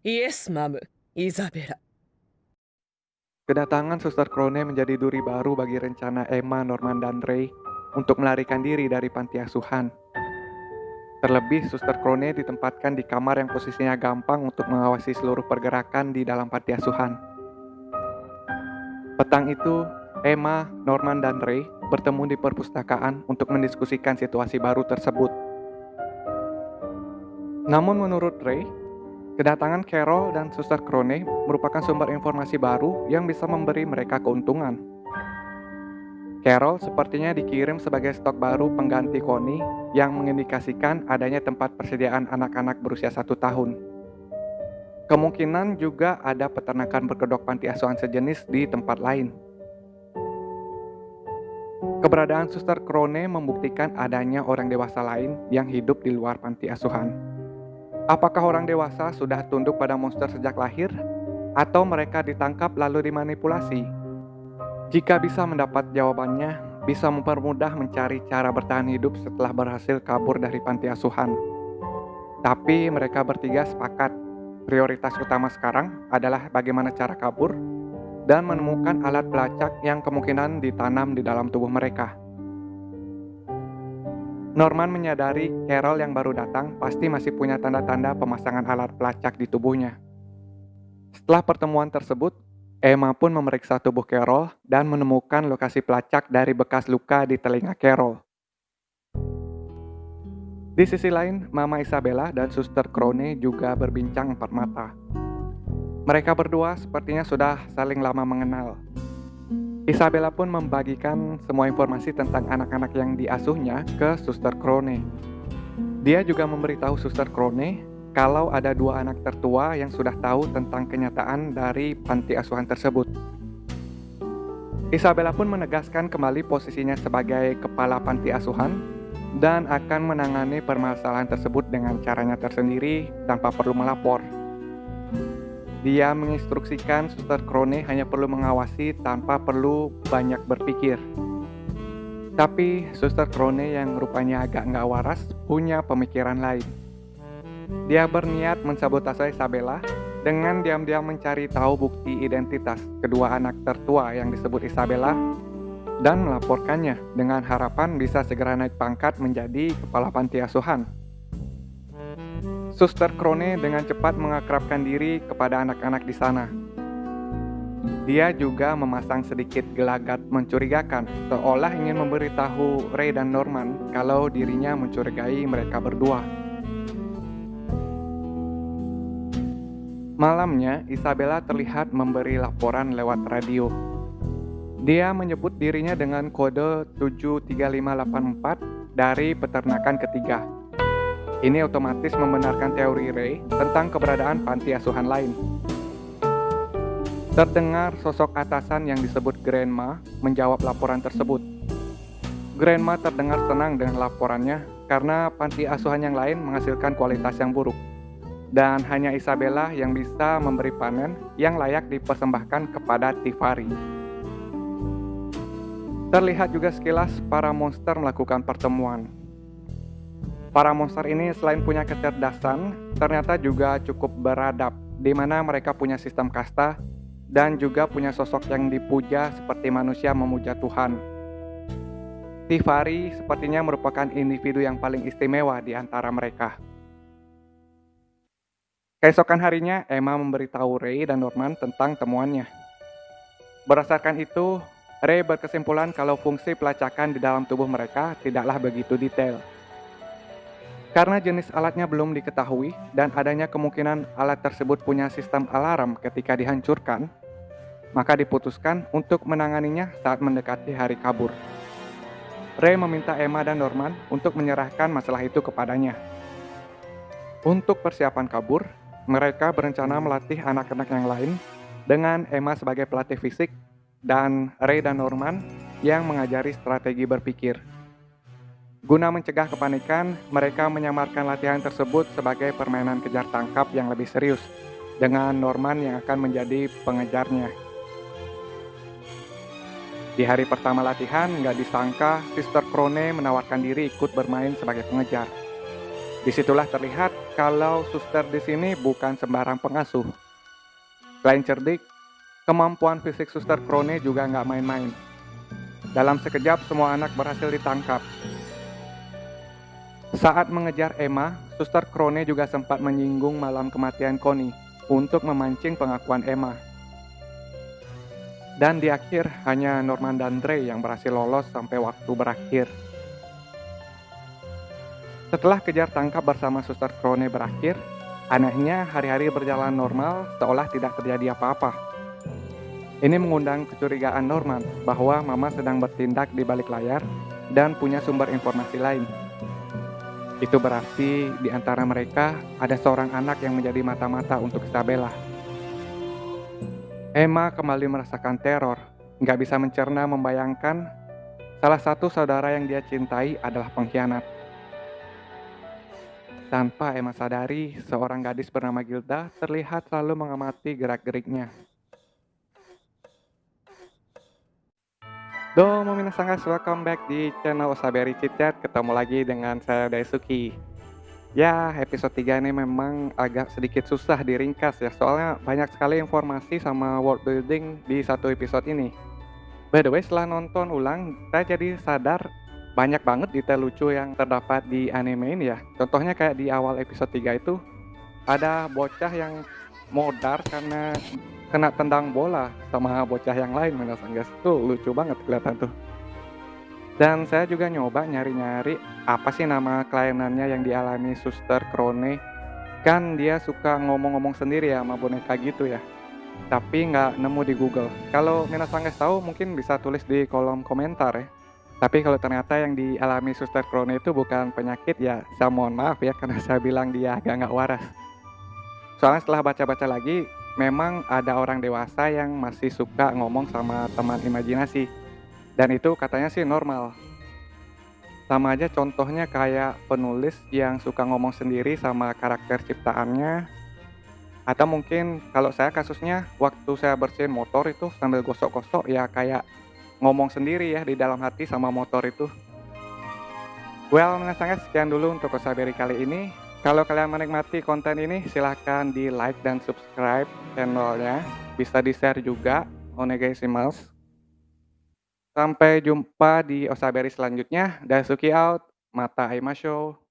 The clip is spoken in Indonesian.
イエス、マム、イザベラ。Kedatangan Suster Crone menjadi duri baru bagi rencana Emma, Norman, dan Ray untuk melarikan diri dari panti asuhan. Terlebih, Suster Crone ditempatkan di kamar yang posisinya gampang untuk mengawasi seluruh pergerakan di dalam panti asuhan. Petang itu, Emma, Norman, dan Ray bertemu di perpustakaan untuk mendiskusikan situasi baru tersebut. Namun menurut Ray, kedatangan Carol dan Suster Crone merupakan sumber informasi baru yang bisa memberi mereka keuntungan. Carol sepertinya dikirim sebagai stok baru pengganti Connie yang mengindikasikan adanya tempat persediaan anak-anak berusia 1 tahun. Kemungkinan juga ada peternakan berkedok panti asuhan sejenis di tempat lain. Keberadaan Suster Crone membuktikan adanya orang dewasa lain yang hidup di luar panti asuhan. Apakah orang dewasa sudah tunduk pada monster sejak lahir? Atau mereka ditangkap lalu dimanipulasi? Jika bisa mendapat jawabannya, bisa mempermudah mencari cara bertahan hidup setelah berhasil kabur dari panti asuhan. Tapi mereka bertiga sepakat, prioritas utama sekarang adalah bagaimana cara kabur dan menemukan alat pelacak yang kemungkinan ditanam di dalam tubuh mereka. Norman menyadari Carol yang baru datang pasti masih punya tanda-tanda pemasangan alat pelacak di tubuhnya. Setelah pertemuan tersebut, Emma pun memeriksa tubuh Carol dan menemukan lokasi pelacak dari bekas luka di telinga Carol. Di sisi lain, Mama Isabella dan Suster Crone juga berbincang empat mata. Mereka berdua sepertinya sudah saling lama mengenal. Isabella pun membagikan semua informasi tentang anak-anak yang diasuhnya ke Suster Crone. Dia juga memberitahu Suster Crone kalau ada 2 anak tertua yang sudah tahu tentang kenyataan dari panti asuhan tersebut. Isabella pun menegaskan kembali posisinya sebagai kepala panti asuhan dan akan menangani permasalahan tersebut dengan caranya tersendiri tanpa perlu melapor. Dia menginstruksikan Suster Crone hanya perlu mengawasi tanpa perlu banyak berpikir. Tapi Suster Crone yang rupanya agak nggak waras punya pemikiran lain. Dia berniat mensabotase Isabella dengan diam-diam mencari tahu bukti identitas kedua anak tertua yang disebut Isabella dan melaporkannya dengan harapan bisa segera naik pangkat menjadi kepala panti asuhan. Suster Crone dengan cepat mengakrabkan diri kepada anak-anak di sana. Dia juga memasang sedikit gelagat mencurigakan, seolah ingin memberitahu Ray dan Norman kalau dirinya mencurigai mereka berdua. Malamnya, Isabella terlihat memberi laporan lewat radio. Dia menyebut dirinya dengan kode 73584 dari peternakan ketiga. Ini otomatis membenarkan teori Ray tentang keberadaan panti asuhan lain. Terdengar sosok atasan yang disebut Grandma menjawab laporan tersebut. Grandma terdengar senang dengan laporannya karena panti asuhan yang lain menghasilkan kualitas yang buruk. Dan hanya Isabella yang bisa memberi panen yang layak dipersembahkan kepada Tifari. Terlihat juga sekilas para monster melakukan pertemuan. Para monster ini selain punya kecerdasan, ternyata juga cukup beradab, di mana mereka punya sistem kasta dan juga punya sosok yang dipuja seperti manusia memuja Tuhan. Tifari sepertinya merupakan individu yang paling istimewa di antara mereka. Keesokan harinya, Emma memberitahu Ray dan Norman tentang temuannya. Berdasarkan itu, Ray berkesimpulan kalau fungsi pelacakan di dalam tubuh mereka tidaklah begitu detail. Karena jenis alatnya belum diketahui dan adanya kemungkinan alat tersebut punya sistem alarm ketika dihancurkan, maka diputuskan untuk menanganinya saat mendekati hari kabur. Ray meminta Emma dan Norman untuk menyerahkan masalah itu kepadanya. Untuk persiapan kabur, mereka berencana melatih anak-anak yang lain dengan Emma sebagai pelatih fisik dan Ray dan Norman yang mengajari strategi berpikir. Guna mencegah kepanikan, mereka menyamarkan latihan tersebut sebagai permainan kejar tangkap yang lebih serius, dengan Norman yang akan menjadi pengejarnya. Di hari pertama latihan, nggak disangka Suster Crone menawarkan diri ikut bermain sebagai pengejar. Disitulah terlihat kalau suster di sini bukan sembarang pengasuh. Selain cerdik, kemampuan fisik suster Krone juga nggak main-main. Dalam sekejap, semua anak berhasil ditangkap. Saat mengejar Emma, suster Krone juga sempat menyinggung malam kematian Connie untuk memancing pengakuan Emma. Dan di akhir, hanya Norman dan Dre yang berhasil lolos sampai waktu berakhir. Setelah kejar tangkap bersama suster Krone berakhir, anehnya hari-hari berjalan normal seolah tidak terjadi apa-apa. Ini mengundang kecurigaan Norman bahwa Mama sedang bertindak di balik layar dan punya sumber informasi lain. Itu berarti di antara mereka ada seorang anak yang menjadi mata-mata untuk Isabella. Emma kembali merasakan teror, nggak bisa mencerna membayangkan salah satu saudara yang dia cintai adalah pengkhianat. Tanpa Emma sadari, seorang gadis bernama Gilda terlihat selalu mengamati gerak-geriknya. Domo minasan guys, welcome back di channel Osaberi Chitchat. Ketemu lagi dengan saya Daisuki. Ya, episode 3 ini memang agak sedikit susah diringkas ya, soalnya banyak sekali informasi sama world building di satu episode ini. By the way, setelah nonton ulang, saya jadi sadar banyak banget detail lucu yang terdapat di anime ini ya. Contohnya kayak di awal episode 3 itu, ada bocah yang modar karena kena tendang bola sama bocah yang lain, minasan guys. Tuh lucu banget kelihatan tuh. Dan saya juga nyoba nyari-nyari apa sih nama kelainannya yang dialami Suster Krone. Kan dia suka ngomong-ngomong sendiri ya sama boneka gitu ya. Tapi nggak nemu di Google. Kalau minasan guys tahu mungkin bisa tulis di kolom komentar ya. Tapi kalau ternyata yang dialami Suster Krone itu bukan penyakit ya, saya mohon maaf ya karena saya bilang dia agak nggak waras. Soalnya setelah baca-baca lagi, memang ada orang dewasa yang masih suka ngomong sama teman imajinasi. Dan itu katanya sih normal. Sama aja contohnya kayak penulis yang suka ngomong sendiri sama karakter ciptaannya. Atau mungkin kalau saya kasusnya, waktu saya bersihin motor itu sambil gosok-gosok ya kayak ngomong sendiri ya di dalam hati sama motor itu. Well, sangat sekian dulu untuk Osaberi kali ini. Kalau kalian menikmati konten ini, silahkan di like dan subscribe channelnya. Bisa di share juga. Onegaishimasu. Sampai jumpa di Osaberi selanjutnya. Daisuki out. Mata Aimasho.